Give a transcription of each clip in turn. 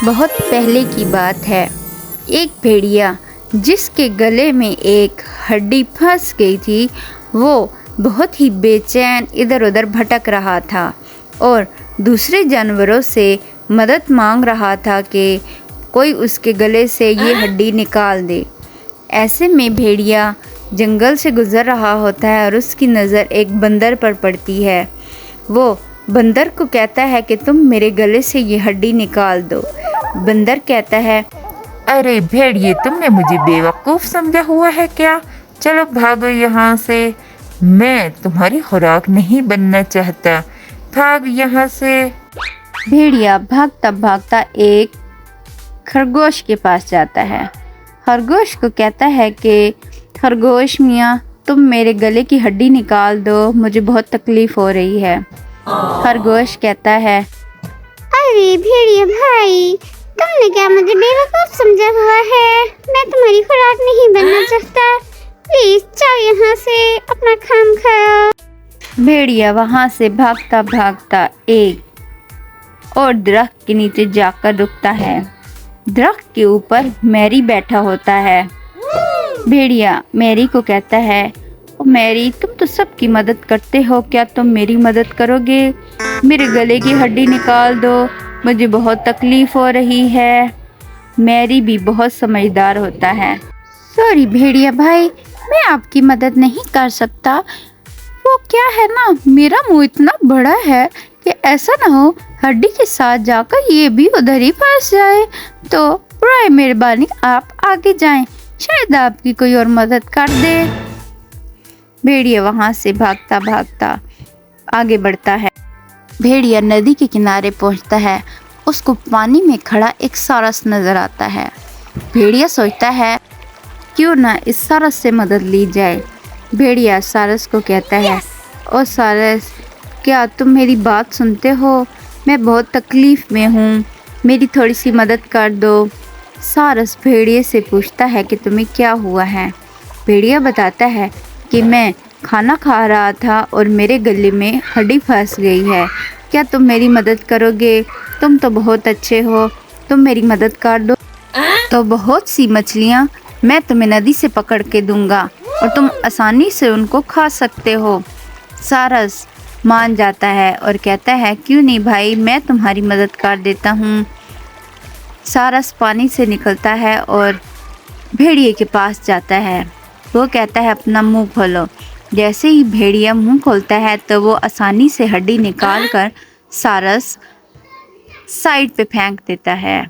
بہت پہلے کی بات ہے۔ ایک بھیڑیا جس کے گلے میں ایک ہڈی پھنس گئی تھی، وہ بہت ہی بے چین ادھر ادھر بھٹک رہا تھا اور دوسرے جانوروں سے مدد مانگ رہا تھا کہ کوئی اس کے گلے سے یہ ہڈی نکال دے۔ ایسے میں بھیڑیا جنگل سے گزر رہا ہوتا ہے اور اس کی نظر ایک بندر پر پڑتی ہے۔ وہ بندر کو کہتا ہے کہ تم میرے گلے سے یہ ہڈی نکال دو۔ بندر کہتا ہے، ارے بھیڑیے، تم نے مجھے بے وقوف سمجھا ہوا ہے کیا؟ چلو بھاگو یہاں سے، میں تمہاری خوراک نہیں بننا چاہتا، بھاگ یہاں سے۔ بھیڑیا بھاگتا بھاگتا ایک خرگوش کے پاس جاتا ہے۔ خرگوش کو کہتا ہے کہ خرگوش میاں، تم میرے گلے کی ہڈی نکال دو، مجھے بہت تکلیف ہو رہی ہے۔ خرگوش کہتا ہے، ارے بھیڑیا بھائی، تم نے کیا مجھے بے وقوف سمجھا ہوا ہے؟ میں تمہاری خوراک نہیں بننا چاہتا، پلیز جاؤ یہاں سے، اپنا کام کھاؤ۔ بھیڑیا وہاں سے بھاگتا بھاگتا ایک اور درخت کے نیچے جا کر رکتا ہے۔ درخت کے اوپر میری بیٹھا ہوتا ہے۔ بھیڑیا میری کو کہتا ہے، او میری، تم تو سب کی مدد کرتے ہو، کیا تم میری مدد کرو گے؟ میرے گلے کی ہڈی نکال دو، مجھے بہت تکلیف ہو رہی ہے۔ میری بھی بہت سمجھدار ہوتا ہے۔ سوری بھیڑیا بھائی، میں آپ کی مدد نہیں کر سکتا۔ وہ کیا ہے نا، میرا منہ اتنا بڑا ہے کہ ایسا نہ ہو ہڈی کے ساتھ جا کر یہ بھی ادھر ہی پھنس جائے، تو برائے مہربانی آپ آگے جائیں، شاید آپ کی کوئی اور مدد کر دے۔ بھیڑیا وہاں سے بھاگتا بھاگتا آگے بڑھتا ہے۔ بھیڑیا ندی کے کنارے پہنچتا ہے۔ اس کو پانی میں کھڑا ایک سارس نظر آتا ہے۔ بھیڑیا سوچتا ہے کیوں نہ اس سارس سے مدد لی جائے۔ بھیڑیا سارس کو کہتا ہے، او سارس، کیا تم میری بات سنتے ہو؟ میں بہت تکلیف میں ہوں، میری تھوڑی سی مدد کر دو۔ سارس بھیڑیے سے پوچھتا ہے کہ تمہیں کیا ہوا ہے؟ بھیڑیا بتاتا ہے کہ میں کھانا کھا رہا تھا اور میرے گلے میں ہڈی پھنس گئی ہے، کیا تم میری مدد کرو گے؟ تم تو بہت اچھے ہو، تم میری مدد کر دو تو بہت سی مچھلیاں میں تمہیں ندی سے پکڑ کے دوں گا اور تم آسانی سے ان کو کھا سکتے ہو۔ سارس مان جاتا ہے اور کہتا ہے، کیوں نہیں بھائی، میں تمہاری مدد کر دیتا ہوں۔ سارس پانی سے نکلتا ہے اور بھیڑیے کے پاس جاتا ہے۔ وہ کہتا ہے، اپنا منہ کھولو۔ جیسے ہی بھیڑیا منہ کھولتا ہے تو وہ آسانی سے ہڈی نکال کر سارس سائڈ پہ پھینک دیتا ہے۔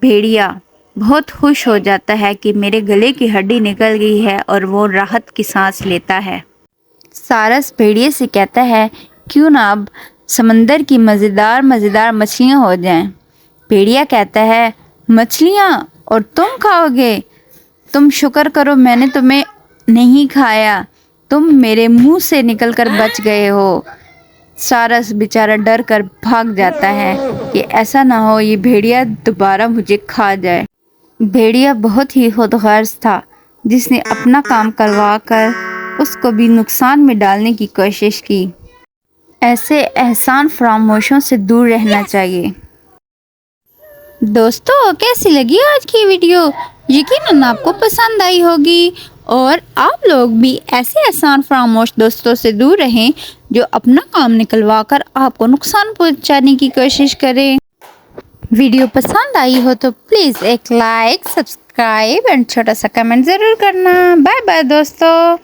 بھیڑیا بہت خوش ہو جاتا ہے کہ میرے گلے کی ہڈی نکل گئی ہے اور وہ راحت کی سانس لیتا ہے۔ سارس بھیڑیے سے کہتا ہے، کیوں نہ اب سمندر کی مزیدار مچھلیاں ہو جائیں۔ بھیڑیا کہتا ہے، مچھلیاں اور تم کھاؤ گے؟ تم شکر کرو میں نے تمہیں نہیں کھایا، تم میرے منہ سے نکل کر بچ گئے ہو۔ سارس بیچارہ ڈر کر بھاگ جاتا ہے کہ ایسا نہ ہو یہ بھیڑیا دوبارہ مجھے کھا جائے۔ بھیڑیا بہت ہی خود غرض تھا، جس نے اپنا کام کروا کر اس کو بھی نقصان میں ڈالنے کی کوشش کی۔ ایسے احسان فراموشوں سے دور رہنا چاہیے۔ دوستو، کیسی لگی آج کی ویڈیو؟ یقیناً آپ کو پسند آئی ہوگی اور آپ لوگ بھی ایسے احسان فراموش دوستوں سے دور رہیں جو اپنا کام نکلوا کر آپ کو نقصان پہنچانے کی کوشش کریں۔ ویڈیو پسند آئی ہو تو پلیز ایک لائک، سبسکرائب اور چھوٹا سا کمنٹ ضرور کرنا۔ بائے بائے دوستو۔